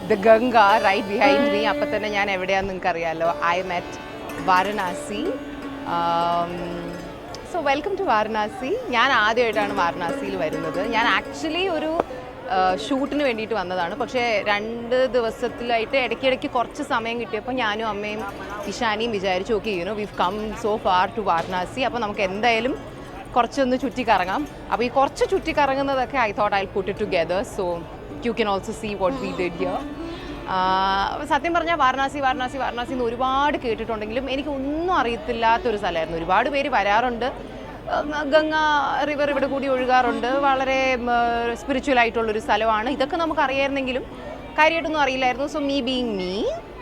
the Ganga right behind me. അപ്പോൾ തന്നെ ഞാൻ എവിടെയാണെന്ന് നിങ്ങൾക്ക് അറിയാമല്ലോ. I am at Varanasi. So welcome to Varanasi. ഞാൻ ആദ്യമായിട്ടാണ് വാരണാസിയിൽ വരുന്നത്. ഞാൻ ആക്ച്വലി ഒരു ഷൂട്ടിന് വേണ്ടിയിട്ട് വന്നതാണ്. പക്ഷേ 2 ദിവസത്തിലായിട്ട് ഇടയ്ക്കിടയ്ക്ക് കുറച്ച് സമയം കിട്ടിയപ്പോൾ ഞാനും അമ്മയും ഇഷാനിയും വിചാരിച്ചു okay we've come so far to Varanasi. അപ്പോൾ നമുക്ക് എന്തായാലും കുറച്ചൊന്ന് ചുറ്റിക്കറങ്ങാം. അപ്പോൾ ഈ കുറച്ച് ചുറ്റിക്കറങ്ങുന്നതൊക്കെ I thought I'll put it together so you can also see what we did here. സത്യം പറഞ്ഞാൽ വാരണാസി എന്ന് ഒരുപാട് കേട്ടിട്ടുണ്ടെങ്കിലും എനിക്കൊന്നും അറിയത്തില്ലാത്തൊരു സ്ഥലമായിരുന്നു. ഒരുപാട് പേര് വരാറുണ്ട്. ഗംഗ റിവർ ഇവിടെ കൂടി ഒഴുകാറുണ്ട്. വളരെ സ്പിരിച്വൽ ആയിട്ടുള്ളൊരു സ്ഥലമാണ്. ഇതൊക്കെ നമുക്ക് അറിയായിരുന്നെങ്കിലും കാര്യമായിട്ടൊന്നും അറിയില്ലായിരുന്നു. സോ മീ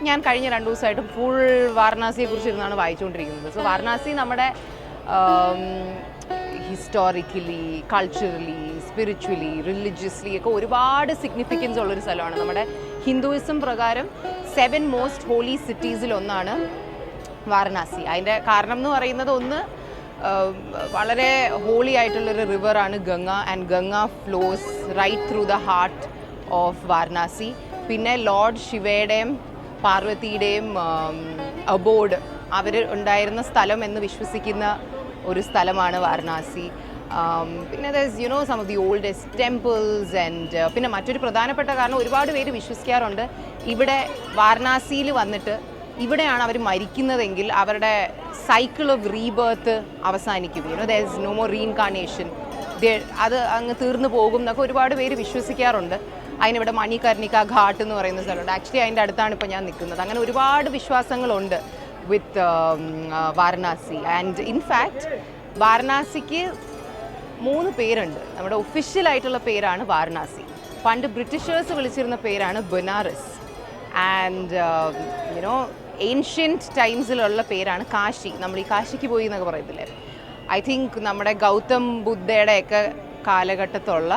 ഞാൻ കഴിഞ്ഞ 2 ദിവസമായിട്ട് ഫുൾ വാരണാസിയെക്കുറിച്ച് ഇരുന്നാണ് വായിച്ചുകൊണ്ടിരിക്കുന്നത്. സോ വാരണാസി നമ്മുടെ ഹിസ്റ്റോറിക്കലി, കൾച്ചറലി, സ്പിരിച്വലി, റിലീജിയസ്ലി ഒക്കെ ഒരുപാട് സിഗ്നിഫിക്കൻസ് ഉള്ളൊരു സ്ഥലമാണ്. നമ്മുടെ ഹിന്ദുയിസം പ്രകാരം 7 മോസ്റ്റ് ഹോളി സിറ്റീസിൽ ഒന്നാണ് വാരണാസി. അതിൻ്റെ കാരണം എന്ന് പറയുന്നത് ഒന്ന് വളരെ ഹോളി ആയിട്ടുള്ളൊരു റിവറാണ് Ganga and Ganga flows right through the heart of Varanasi. പിന്നെ ലോർഡ് ശിവയുടെയും പാർവതിയുടെയും അബോർഡ് അവർ ഉണ്ടായിരുന്ന സ്ഥലം എന്ന് വിശ്വസിക്കുന്ന ഒരു സ്ഥലമാണ് വാരണാസി. പിന്നെ some of the oldest temples and പിന്നെ മറ്റൊരു പ്രധാനപ്പെട്ട കാരണം ഒരുപാട് പേര് വിശ്വസിക്കാറുണ്ട് ഇവിടെ വാരണാസിയിൽ വന്നിട്ട് ഇവിടെയാണ് അവർ മരിക്കുന്നതെങ്കിൽ അവരുടെ സൈക്കിൾ ഓഫ് റീബർത്ത് അവസാനിക്കും. there is no more reincarnation. അത് അങ്ങ് തീർന്നു പോകും എന്നൊക്കെ ഒരുപാട് പേര് വിശ്വസിക്കാറുണ്ട്. അതിനിവിടെ മണികർണിക ഘാട്ട് എന്ന് പറയുന്ന സ്ഥലമുണ്ട്. ആക്ച്വലി അതിൻ്റെ അടുത്താണ് ഇപ്പോൾ ഞാൻ നിൽക്കുന്നത്. അങ്ങനെ ഒരുപാട് വിശ്വാസങ്ങളുണ്ട് വിത്ത് വാരണാസി. ആൻഡ് ഇൻഫാക്റ്റ് വാരണാസിക്ക് 3 പേരുണ്ട്. നമ്മുടെ ഒഫീഷ്യൽ ആയിട്ടുള്ള പേരാണ് വാരണാസി. പണ്ട് ബ്രിട്ടീഷേഴ്സ് വിളിച്ചിരുന്ന പേരാണ് ബനാറസ്. ആൻഡ് ഏൻഷ്യൻറ്റ് ടൈംസിലുള്ള പേരാണ് കാശി. നമ്മൾ ഈ കാശിക്ക് പോയി എന്നൊക്കെ പറയത്തില്ലേ, ഐ തിങ്ക് നമ്മുടെ ഗൗതം ബുദ്ധയുടെയൊക്കെ കാലഘട്ടത്തുള്ള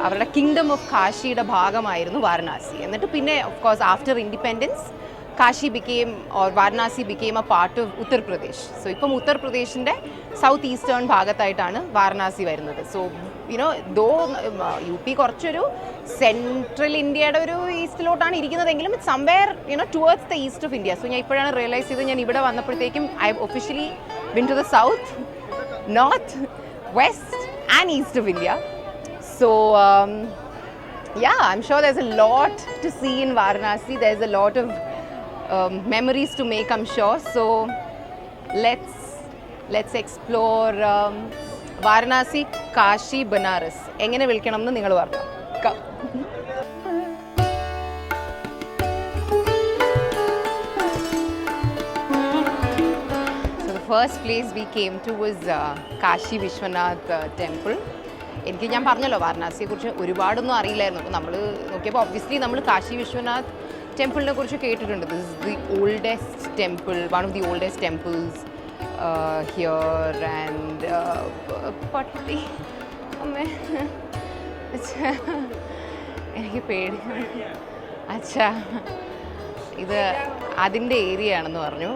അവരുടെ കിങ്ഡം ഓഫ് കാശിയുടെ ഭാഗമായിരുന്നു വാരണാസി. എന്നിട്ട് പിന്നെ of course after independence Kashi became or Varanasi became a part of Uttar Pradesh. So ഇപ്പം ഉത്തർപ്രദേശിൻ്റെ സൗത്ത് ഈസ്റ്റേൺ ഭാഗത്തായിട്ടാണ് വാരണാസി വരുന്നത്. സോ ദോ UP കുറച്ചൊരു സെൻട്രൽ ഇന്ത്യയുടെ ഒരു ഈസ്റ്റിലോട്ടാണ് ഇരിക്കുന്നതെങ്കിലും it's somewhere towards the east of India. So ഞാൻ ഇപ്പോഴാണ് റിയലൈസ് ചെയ്തത് ഞാൻ ഇവിടെ വന്നപ്പോഴത്തേക്കും I have officially been to the south, north, west and east of India. So yeah, I'm sure there's a lot to see in Varanasi. There's a lot of memories to make, I'm sure. So let's explore Varanasi, Kashi, Banaras. എങ്ങനെ വിളിക്കണം എന്ന് നിങ്ങൾ പറഞ്ഞു. So the first place we came to was Kashi Vishwanath temple. ഞാൻ പറഞ്ഞല്ലോ വാരണാസിയെക്കുറിച്ച് ഒരുപാടൊന്നും അറിയില്ലായിരുന്നു. അപ്പോൾ നമ്മൾ നോക്കിയപ്പോൾ ഒബ്വിയസ്ലി നമ്മൾ കാശി വിശ്വനാഥ് ടെമ്പിളിനെ കുറിച്ച് കേട്ടിട്ടുണ്ട്. This is the oldest temple, one of the oldest temples here. And പട്ടി അമ്മേ എനിക്ക് പേടി. അച്ഛാ ഇത് അതിൻ്റെ ഏരിയ ആണെന്ന് പറഞ്ഞു.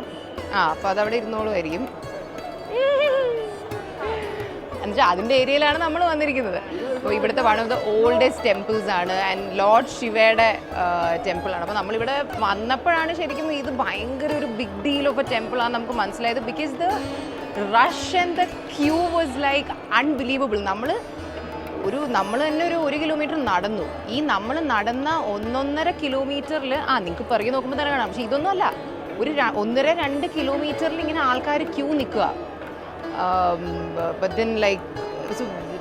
അപ്പോൾ അതവിടെ ഇരുന്നോളുമായിരിക്കും. എന്നുവെച്ചാൽ അതിൻ്റെ ഏരിയയിലാണ് നമ്മൾ വന്നിരിക്കുന്നത്. അപ്പോൾ ഇവിടുത്തെ one of the oldest temples ആണ് ആൻഡ് ലോർഡ് ശിവയുടെ ടെമ്പിളാണ്. അപ്പോൾ നമ്മളിവിടെ വന്നപ്പോഴാണ് ശരിക്കും ഇത് ഭയങ്കര ഒരു ബിഗ് ഡീൽ ഓഫ് എ ടെമ്പിളാണ് നമുക്ക് മനസ്സിലായത്. Because the rush and the queue was like unbelievable. നമ്മൾ തന്നെ ഒരു 1 കിലോമീറ്റർ നടന്നു. ഈ നമ്മൾ നടന്ന 1.5 കിലോമീറ്ററിൽ നിങ്ങൾക്ക് പിറകെ നോക്കുമ്പോൾ തന്നെ കാണാം. പക്ഷേ ഇതൊന്നും അല്ല, ഒരു 1.5-2 കിലോമീറ്ററിൽ ഇങ്ങനെ ആൾക്കാർ ക്യൂ നിൽക്കുക. But then like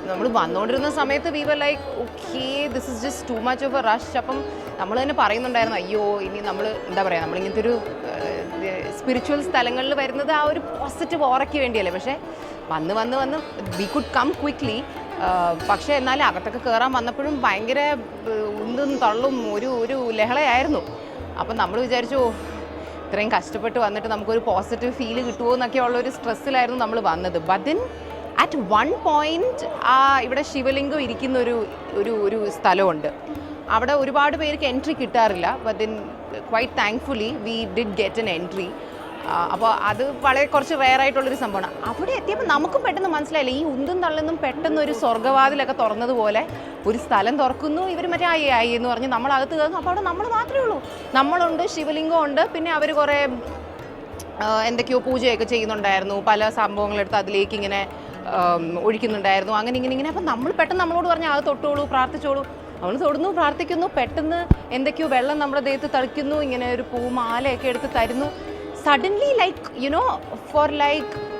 നമ്മൾ വന്നുകൊണ്ടിരുന്ന സമയത്ത് we were like okay this is just too much of a rush. അപ്പം നമ്മൾ തന്നെ പറയുന്നുണ്ടായിരുന്നു അയ്യോ ഇനി നമ്മൾ എന്താ പറയുക നമ്മളിങ്ങനത്തെ ഒരു സ്പിരിച്വൽ സ്ഥലങ്ങളിൽ വരുന്നത് ആ ഒരു പോസിറ്റീവ് ഓറയ്ക്ക് വേണ്ടിയല്ലേ. പക്ഷേ വന്ന് വി കുഡ് കം ക്വിക്ക്ലി. പക്ഷേ എന്നാലും അകത്തൊക്കെ കയറാൻ വന്നപ്പോഴും ഭയങ്കര ഉന്തും തള്ളും ഒരു ലഹളയായിരുന്നു. അപ്പം നമ്മൾ വിചാരിച്ചു ഇത്രയും കഷ്ടപ്പെട്ട് വന്നിട്ട് നമുക്കൊരു പോസിറ്റീവ് ഫീല് കിട്ടുമോ എന്നൊക്കെ ഉള്ളൊരു സ്ട്രെസ്സിലായിരുന്നു നമ്മൾ വന്നത്. But then at one point ഇവിടെ ശിവലിംഗം ഇരിക്കുന്ന ഒരു സ്ഥലമുണ്ട്. അവിടെ ഒരുപാട് പേർക്ക് എൻട്രി കിട്ടാറില്ല. But then quite thankfully we did get an entry. അപ്പോൾ അത് വളരെ കുറച്ച് റെയറായിട്ടുള്ളൊരു സംഭവമാണ്. അവിടെ എത്തിയപ്പോൾ നമുക്കും പെട്ടെന്ന് മനസ്സിലായില്ല, ഈ ഉന്തും തള്ളുന്നും പെട്ടെന്ന് ഒരു സ്വർഗ്ഗവാതിലൊക്കെ തുറന്നതുപോലെ ഒരു സ്ഥലം തുറക്കുന്നു. ഇവർ മറ്റേ ആയി എന്ന് പറഞ്ഞ് നമ്മളകത്ത് കയറുന്നു. അപ്പോൾ അവിടെ നമ്മൾ മാത്രമേ ഉള്ളൂ. നമ്മളുണ്ട്, ശിവലിംഗം ഉണ്ട്, പിന്നെ അവർ കുറേ എന്തൊക്കെയോ പൂജയൊക്കെ ചെയ്യുന്നുണ്ടായിരുന്നു, പല സംഭവങ്ങളെടുത്ത് അതിലേക്ക് ഇങ്ങനെ ഒഴിക്കുന്നുണ്ടായിരുന്നു, അങ്ങനെ ഇങ്ങനെ. അപ്പം നമ്മൾ പെട്ടെന്ന് നമ്മളോട് പറഞ്ഞാൽ അത് തൊട്ടോളൂ, പ്രാർത്ഥിച്ചോളൂ. നമ്മൾ തൊടുന്നു, പ്രാർത്ഥിക്കുന്നു, പെട്ടെന്ന് എന്തൊക്കെയോ വെള്ളം നമ്മുടെ ദേഹത്ത് തളിക്കുന്നു, ഇങ്ങനെ ഒരു പൂമാലയൊക്കെ എടുത്ത് തരുന്നു. Suddenly for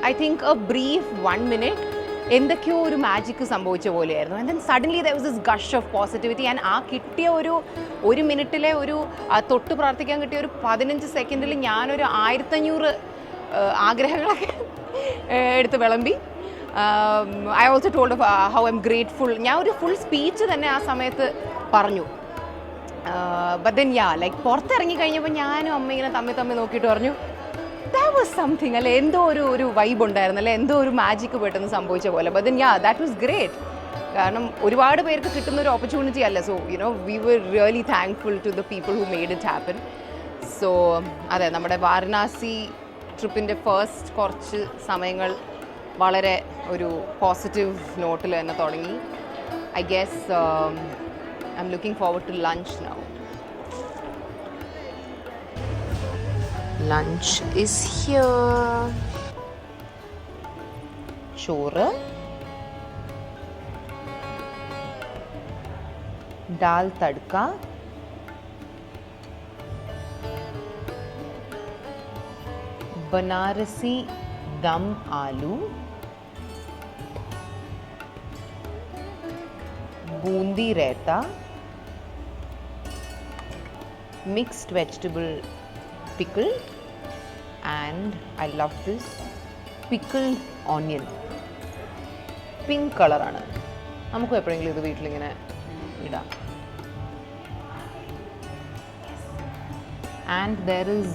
I think a brief 1 minute എന്തൊക്കെയോ ഒരു മാജിക് സംഭവിച്ച പോലെയായിരുന്നു. And then suddenly there was this gush of positivity. And ആ കിട്ടിയ ഒരു മിനിറ്റിലെ തൊട്ട് പ്രാർത്ഥിക്കാൻ കിട്ടിയ ഒരു 15 സെക്കൻഡിൽ ഞാനൊരു 1500 ആഗ്രഹങ്ങളൊക്കെ എടുത്ത് വിളമ്പി. I also told how I M grateful. ഞാൻ ഒരു ഫുൾ സ്പീച്ച് തന്നെ ആ സമയത്ത് പറഞ്ഞു. ബട്ട് ദെൻ പുറത്തിറങ്ങി കഴിഞ്ഞപ്പോൾ ഞാനും അമ്മ ഇങ്ങനെ തമ്മിൽ നോക്കിയിട്ട് പറഞ്ഞു, ദാറ്റ് വാസ് സംതിങ് അല്ലേ, എന്തോ ഒരു വൈബ് ഉണ്ടായിരുന്നു അല്ലേ, എന്തോ ഒരു മാജിക്ക് പെട്ടെന്ന് സംഭവിച്ച പോലെ. But then that was great. കാരണം ഒരുപാട് പേർക്ക് കിട്ടുന്ന ഒരു ഓപ്പർച്യൂണിറ്റി അല്ല. So we were really thankful to the people who made it happen. So അതെ, നമ്മുടെ വാരണാസി ട്രിപ്പിൻ്റെ ഫസ്റ്റ് കുറച്ച് സമയങ്ങൾ വളരെ ഒരു പോസിറ്റീവ് നോട്ടിൽ തന്നെ തുടങ്ങി. I guess I'm looking forward to lunch now. Lunch is here. ചോറ്, ദാൽ തഡ്ക, बनारसी दम आलू, boondi raita, mixed vegetable pickle, and I love this pickled onion. Pink color ആണ്. നമുക്ക് എപ്പോഴെങ്കിലും ഇത് വീട്ടിലിങ്ങനെ ഇടാം. And there is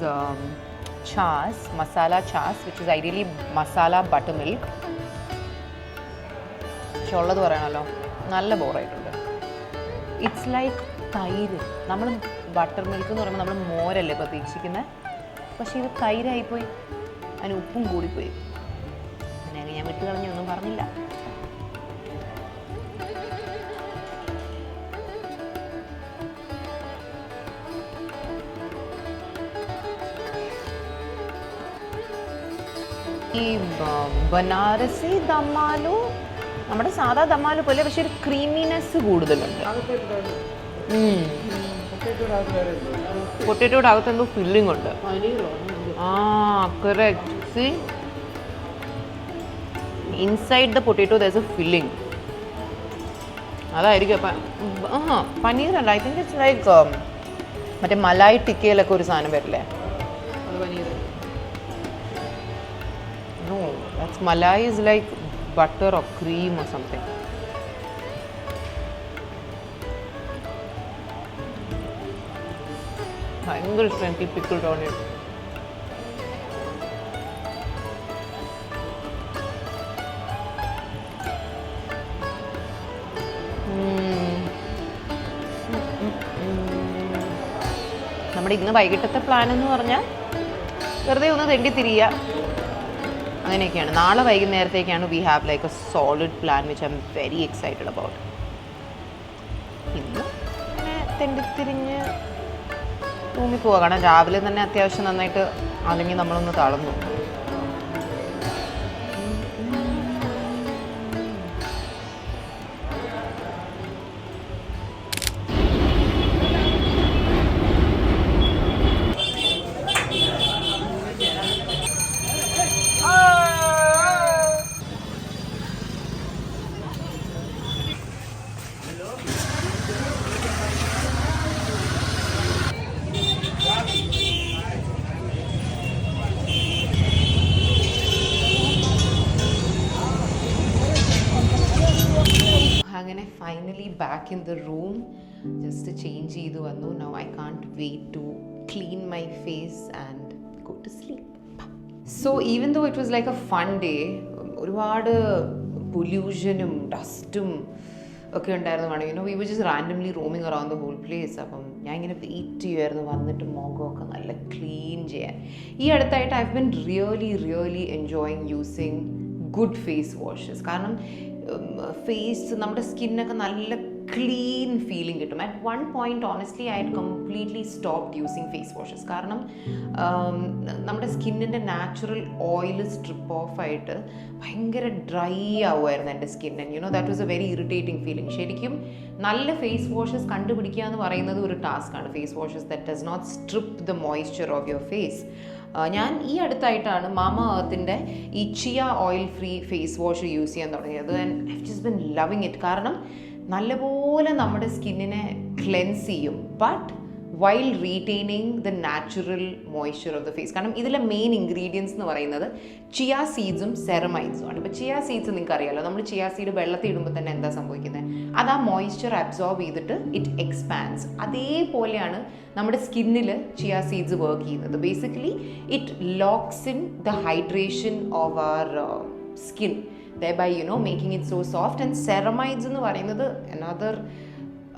chas, masala chas, which is ideally masala buttermilk. പക്ഷെ ഉള്ളത് പറയണമല്ലോ, നല്ല ബോറായിട്ടുണ്ട്. ഇറ്റ്സ് ലൈക്ക് തൈര്. നമ്മൾ ബട്ടർ മിൽക്ക് എന്ന് പറയുമ്പോൾ നമ്മൾ മോരല്ലേ പ്രതീക്ഷിക്കുന്നത്, പക്ഷേ ഇത് തൈരായിപ്പോയി, അതിന് ഉപ്പും കൂടിപ്പോയി. അങ്ങനെ ഞാൻ വിട്ട് കളഞ്ഞൊന്നും പറഞ്ഞില്ല. ഈ ബനാറസി ദമ്മാലു നമ്മുടെ സാധാ ദമ്മാലു പോലെ, പക്ഷെ ഒരു ക്രീമിനെസ് കൂടുതലുണ്ട്. പൊട്ടറ്റോയുടെ അകത്ത് എന്തോ ഫില്ലിംഗ് ഉണ്ട്. Correct. C, inside the potato there is A filling. അതായിരിക്കും പനീറല്ല. ഐ തിങ്ക് ഇറ്റ്സ് ലൈക്ക് മറ്റേ മലായി ടിക്കയിലൊക്കെ ഒരു സാധനം വരില്ലേ, no, that's malai is like butter or cream or something. ഭയങ്കര ഇഷ്ടം പിക്കിൾഡ് ഓണിയൻ. നമ്മുടെ ഇന്ന് വൈകിട്ടത്തെ പ്ലാൻ എന്ന് പറഞ്ഞാൽ വെറുതെ ഒന്ന് തെണ്ടി തിരിയുക, അങ്ങനെയൊക്കെയാണ്. നാളെ വൈകുന്നേരത്തേക്കാണ് we have like a solid plan which I am very excited about. ഇന്ന് അങ്ങനെ തെണ്ടിത്തിരിഞ്ഞ് റൂമിൽ പോവുക. കാരണം രാവിലെ തന്നെ അത്യാവശ്യം നന്നായിട്ട് അല്ലെങ്കിൽ നമ്മളൊന്ന് തളർന്നു. അങ്ങനെ finally back in the room. Just change ചെയ്ത് വന്നു. Now I can't wait to clean my face and go to sleep. So even though it was like a fun day, ഒരുപാട് പൊല്യൂഷനും ഡസ്റ്റും ഒക്കെ ഉണ്ടായിരുന്നു കാണും. We were just randomly roaming around the whole place. അപ്പം ഞാൻ ഇങ്ങനെ വെയിറ്റ് ചെയ്യുമായിരുന്നു വന്നിട്ട് മുഖമൊക്കെ നല്ല ക്ലീൻ ചെയ്യാൻ. ഈ അടുത്തായിട്ട് I have been really enjoying using good face washes. കാരണം ഫേസ് നമ്മുടെ സ്കിന്നൊക്കെ നല്ല ക്ലീൻ ഫീലിംഗ് കിട്ടും. At one point honestly I had completely stopped using face washes. കാരണം നമ്മുടെ സ്കിന്നിൻ്റെ നാച്ചുറൽ ഓയിൽ സ്ട്രിപ്പ് ഓഫ് ആയിട്ട് ഭയങ്കര ഡ്രൈ ആവുമായിരുന്നു എൻ്റെ skin. And that was a very irritating feeling. ശരിക്കും നല്ല ഫേസ് വാഷസ് കണ്ടുപിടിക്കുക എന്ന് പറയുന്നത് ഒരു ടാസ്ക്കാണ്. Face washes that does not strip the moisture of your face. ഞാൻ ഈ അടുത്തായിട്ടാണ് മാമ എർത്തിൻ്റെ ഈ chia oil free face wash use ചെയ്യാൻ തുടങ്ങിയത്. And I just been loving it. കാരണം നല്ലപോലെ നമ്മുടെ സ്കിന്നിനെ ക്ലെൻസ് ചെയ്യും, but while retaining the natural moisture of the face. കാരണം ഇതിലെ മെയിൻ ഇൻഗ്രീഡിയൻസ് എന്ന് പറയുന്നത് ചിയ സീഡ്സും സെറമൈഡ്സും ആണ്. ഇപ്പോൾ ചിയ സീഡ്സ് നിങ്ങൾക്ക് അറിയാമല്ലോ, നമ്മൾ ചിയ സീഡ് വെള്ളത്തിൽ ഇടുമ്പോൾ തന്നെ എന്താ സംഭവിക്കുന്നത്, അത് ആ മോയ്സ്ചർ അബ്സോർബ് ചെയ്തിട്ട് ഇറ്റ് എക്സ്പാൻഡ്സ്. അതേപോലെയാണ് നമ്മുടെ സ്കിന്നിൽ ചിയ സീഡ്സ് വർക്ക് ചെയ്യുന്നത്. Basically it locks in the hydration of our skin, thereby making it so soft. And ceramides എന്ന് പറയുന്നത് another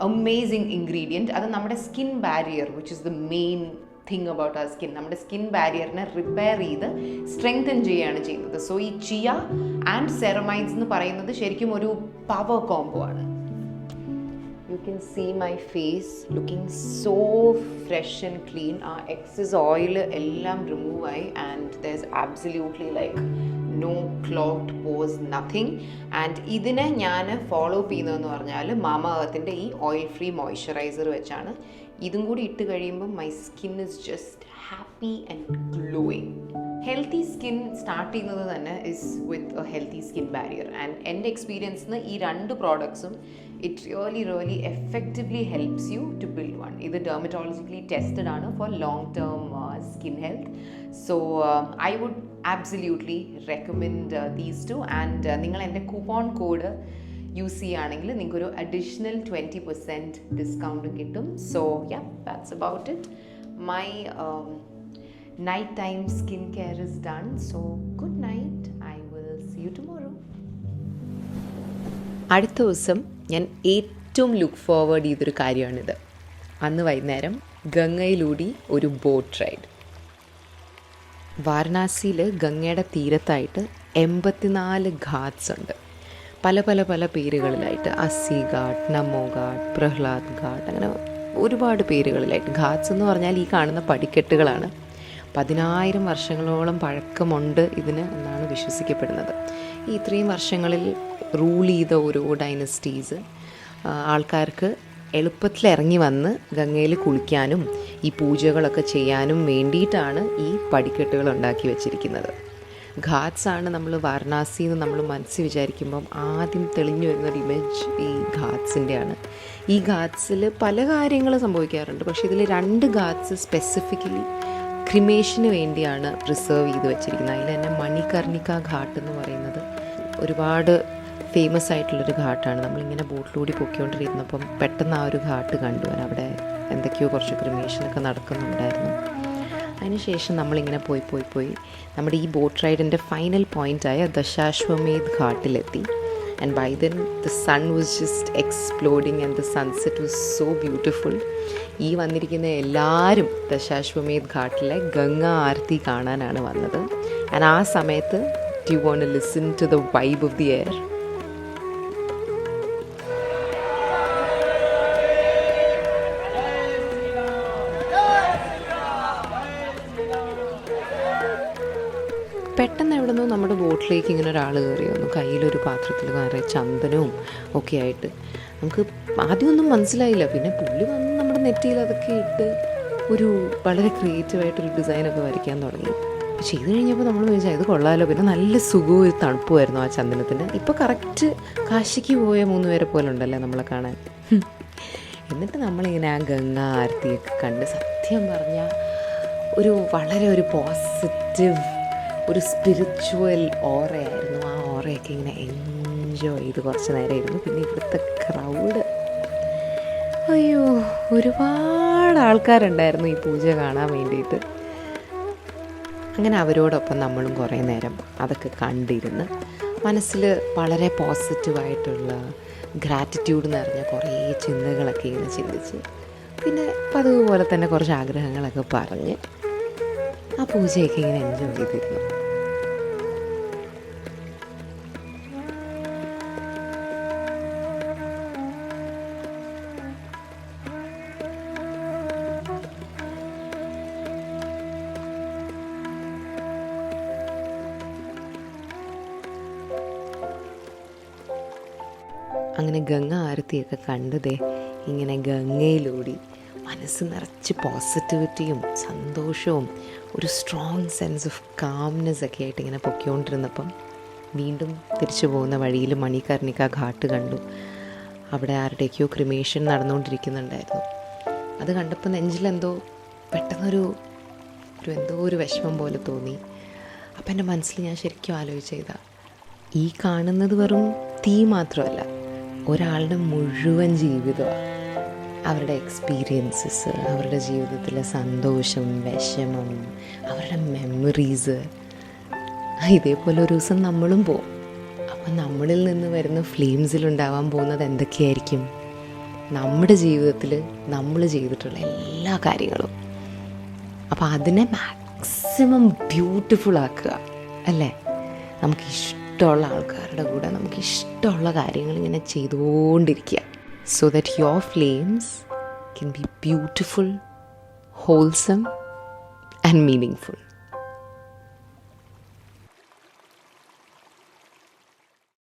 amazing ingredient. അത് നമ്മുടെ skin barrier, which is the main thing about our skin, നമ്മുടെ skin ബാരിയറിനെ repair ചെയ്ത് strengthen ചെയ്യുകയാണ് ചെയ്യുന്നത്. So ഈ chia and സെറമൈഡ്സ് എന്ന് പറയുന്നത് ശരിക്കും ഒരു പവർ കോംബോ ആണ്. You can see my face looking so fresh and clean. Our excess oil എല്ലാം remove ആയി, and there's absolutely like no clogged pores, nothing. And ഇതിനെ ഞാൻ ഫോളോ അപ്പ് ചെയ്യുന്നതെന്ന് പറഞ്ഞാൽ മാമ എർത്തിൻ്റെ ഈ ഓയിൽ ഫ്രീ മോയ്സ്ചറൈസർ വെച്ചാണ്. ഇതും കൂടി ഇട്ട് കഴിയുമ്പോൾ my skin is just happy and glowing. Healthy skin start ചെയ്യുന്നത് തന്നെ is with a healthy skin barrier. And എൻ്റെ എക്സ്പീരിയൻസിൽ ഈ രണ്ട് പ്രോഡക്ട്സും it really effectively helps you to build one. ഇത് ഡെർമറ്റോളജിക്കലി ടെസ്റ്റഡ് ആണ് for long term skin health. So I would absolutely recommend these two. And നിങ്ങൾ എൻ്റെ കൂപ്പോൺ കോഡ് യൂസ് ചെയ്യുകയാണെങ്കിൽ നിങ്ങൾക്കൊരു അഡീഷണൽ 20% ഡിസ്കൗണ്ടും കിട്ടും. So yeah, that's about it. My night time skincare is done. So good night. I will see you tomorrow. അടുത്ത ദിവസം ഞാൻ ഏറ്റവും ലുക്ക് ഫോർവേഡ് ചെയ്തൊരു കാര്യമാണിത്. അന്ന് വൈകുന്നേരം ഗംഗയിലൂടെ ഒരു ബോട്ട് റൈഡ്. വാരണാസിയിൽ ഗംഗയുടെ തീരത്തായിട്ട് 84 ഘാട്ട്സ് ഉണ്ട്. പല പല പല പേരുകളിലായിട്ട്, അസി ഘാട്ട്, നമോ ഘാട്ട്, പ്രഹ്ലാദ് ഘാട്ട്, അങ്ങനെ ഒരുപാട് പേരുകളിലായിട്ട്. ഘാട്ട്സ് എന്ന് പറഞ്ഞാൽ ഈ കാണുന്ന പടിക്കെട്ടുകളാണ്. 10,000 വർഷങ്ങളോളം പഴക്കമുണ്ട് ഇതിന് എന്നാണ് വിശ്വസിക്കപ്പെടുന്നത്. ഈ ഇത്രയും വർഷങ്ങളിൽ റൂൾ ചെയ്ത ഓരോ ഡൈനസ്റ്റീസ് ആൾക്കാർക്ക് എളുപ്പത്തിൽ ഇറങ്ങി വന്ന് ഗംഗയിൽ കുളിക്കാനും ഈ പൂജകളൊക്കെ ചെയ്യാനും വേണ്ടിയിട്ടാണ് ഈ പടിക്കെട്ടുകൾ ഉണ്ടാക്കി വെച്ചിരിക്കുന്നത്. ഘാട്ട്സാണ് നമ്മൾ വാരണാസി എന്ന് നമ്മൾ മനസ്സിൽ വിചാരിക്കുമ്പം ആദ്യം തെളിഞ്ഞു വരുന്നൊരു ഇമേജ് ഈ ഘാട്ട്സിൻ്റെയാണ്. ഈ ഘാട്ട്സിൽ പല കാര്യങ്ങളും സംഭവിക്കാറുണ്ട്. പക്ഷേ ഇതിൽ 2 ഘാട്ട്സ് സ്പെസിഫിക്കലി ക്രിമേഷന് വേണ്ടിയാണ് പ്രിസേർവ് ചെയ്ത് വെച്ചിരിക്കുന്നത്. അതിൽ തന്നെ മണികർണിക ഘാട്ട് എന്ന് പറയുന്നത് ഒരുപാട് ഫേമസ് ആയിട്ടുള്ളൊരു ഘാട്ടാണ്. നമ്മളിങ്ങനെ ബോട്ടിലൂടെ പൊക്കിക്കൊണ്ടിരുന്നപ്പം പെട്ടെന്ന് ആ ഒരു ഘാട്ട് കണ്ടുപോകാൻ അവിടെ എന്തൊക്കെയോ കുറച്ച് ക്രിമേഷനൊക്കെ നടക്കുന്നുണ്ടായിരുന്നു. അതിനുശേഷം നമ്മളിങ്ങനെ പോയി നമ്മുടെ ഈ ബോട്ട് റൈഡിൻ്റെ ഫൈനൽ പോയിൻ്റായ ദശാശ്വമേധ് ഘാട്ടിലെത്തി. And by then the sun was just exploding and the sunset was so beautiful. ഈ വന്നിരിക്കുന്ന എല്ലാവരും ദശാശ്വമേധ് ഘാട്ടിലെ ഗംഗ ആരതി കാണാനാണ് വന്നത്. ആൻഡ് ആ സമയത്ത് do you want to listen to the vibe of the air? പെട്ടെന്ന് എവിടെ നിന്നോ നമ്മുടെ ബോട്ടിലേക്ക് ഇങ്ങനെ ഒരാൾ കയറി വന്നു. കയ്യിലൊരു പാത്രത്തിൽ നിറയെ ചന്ദനവും ഒക്കെ ആയിട്ട്. നമുക്ക് ആദ്യമൊന്നും മനസ്സിലായില്ല. പിന്നെ പുള്ളി വന്ന് നമ്മുടെ നെറ്റിയിൽ അതൊക്കെ ഇട്ട് ഒരു വളരെ ക്രിയേറ്റീവായിട്ടൊരു ഡിസൈനൊക്കെ വരയ്ക്കാൻ തുടങ്ങി. ചെയ്ത് കഴിഞ്ഞപ്പോൾ നമ്മൾ വിചാരിച്ചാൽ ഇത് കൊള്ളാമല്ലോ. പിന്നെ നല്ല സുഖവും ഒരു തണുപ്പുമായിരുന്നു ആ ചന്ദനത്തിന്. ഇപ്പോൾ കറക്റ്റ് കാശിക്ക് പോയ 3 പേരെ പോലെ ഉണ്ടല്ലേ നമ്മളെ കാണാൻ. എന്നിട്ട് നമ്മളിങ്ങനെ ആ ഗംഗ ആരതിയൊക്കെ കണ്ട് സത്യം പറഞ്ഞാൽ വളരെ ഒരു പോസിറ്റീവ്, ഒരു സ്പിരിച്വൽ ഓറയായിരുന്നു. ആ ഓറയൊക്കെ ഇങ്ങനെ എൻജോയ് ചെയ്ത് കുറച്ച് നേരം ഇരുന്നു. പിന്നെ ഇവിടുത്തെ ക്രൗഡ്, അയ്യോ, ഒരുപാട് ആൾക്കാരുണ്ടായിരുന്നു ഈ പൂജ കാണാൻ വേണ്ടിയിട്ട്. അങ്ങനെ അവരോടൊപ്പം നമ്മളും കുറേ നേരം അതൊക്കെ കണ്ടിരുന്ന് മനസ്സിൽ വളരെ പോസിറ്റീവായിട്ടുള്ള ഗ്രാറ്റിറ്റ്യൂഡ് നിറഞ്ഞ കുറേ ചിന്തകളൊക്കെ ഇങ്ങനെ ചിന്തിച്ച് പിന്നെ പതിവുപോലെ തന്നെ കുറച്ച് ആഗ്രഹങ്ങളൊക്കെ പറഞ്ഞ് ആ പൂജയൊക്കെ ഇങ്ങനെ എൻജോയ് ചെയ്തിരുന്നു. അങ്ങനെ ഗംഗ ആരത്തിയൊക്കെ കണ്ടതേ ഇങ്ങനെ ഗംഗയിലൂടി മനസ്സ് നിറച്ച് പോസിറ്റിവിറ്റിയും സന്തോഷവും ഒരു സ്ട്രോങ് സെൻസ് ഓഫ് കാംനെസ് ഒക്കെ ആയിട്ട് ഇങ്ങനെ പൊയ്ക്കൊണ്ടിരുന്നപ്പം വീണ്ടും തിരിച്ചു പോകുന്ന വഴിയിൽ മണികർണിക ഘാട്ട് കണ്ടു. അവിടെ ആരുടെയൊക്കെയോ ക്രിമേഷൻ നടന്നുകൊണ്ടിരിക്കുന്നുണ്ടായിരുന്നു. അത് കണ്ടപ്പോൾ നെഞ്ചിലെന്തോ പെട്ടെന്നൊരു എന്തോ ഒരു വിഷമം പോലെ തോന്നി. അപ്പം എൻ്റെ മനസ്സിൽ ഞാൻ ശരിക്കും ആലോചിച്ചതാ, ഈ കാണുന്നത് വെറും തീ മാത്രമല്ല, ഒരാളുടെ മുഴുവൻ ജീവിതമാണ്. അവരുടെ എക്സ്പീരിയൻസസ്, അവരുടെ ജീവിതത്തിലെ സന്തോഷം, വിഷമം, അവരുടെ മെമ്മറീസ്. ഇതേപോലെ ഒരു ദിവസം നമ്മളും പോവും. അപ്പം നമ്മളിൽ നിന്ന് വരുന്ന ഫ്ലെയിംസിലുണ്ടാവാൻ പോകുന്നത് എന്തൊക്കെയായിരിക്കും? നമ്മുടെ ജീവിതത്തിൽ നമ്മൾ ചെയ്തിട്ടുള്ള എല്ലാ കാര്യങ്ങളും. അപ്പം അതിനെ മാക്സിമം ബ്യൂട്ടിഫുൾ ആക്കുക അല്ലേ? നമുക്കിഷ്ടമുള്ള ആൾക്കാരുടെ കൂടെ നമുക്കിഷ്ടമുള്ള കാര്യങ്ങൾ ഇങ്ങനെ ചെയ്തുകൊണ്ടിരിക്കുക. So that your flames can be beautiful, wholesome and meaningful.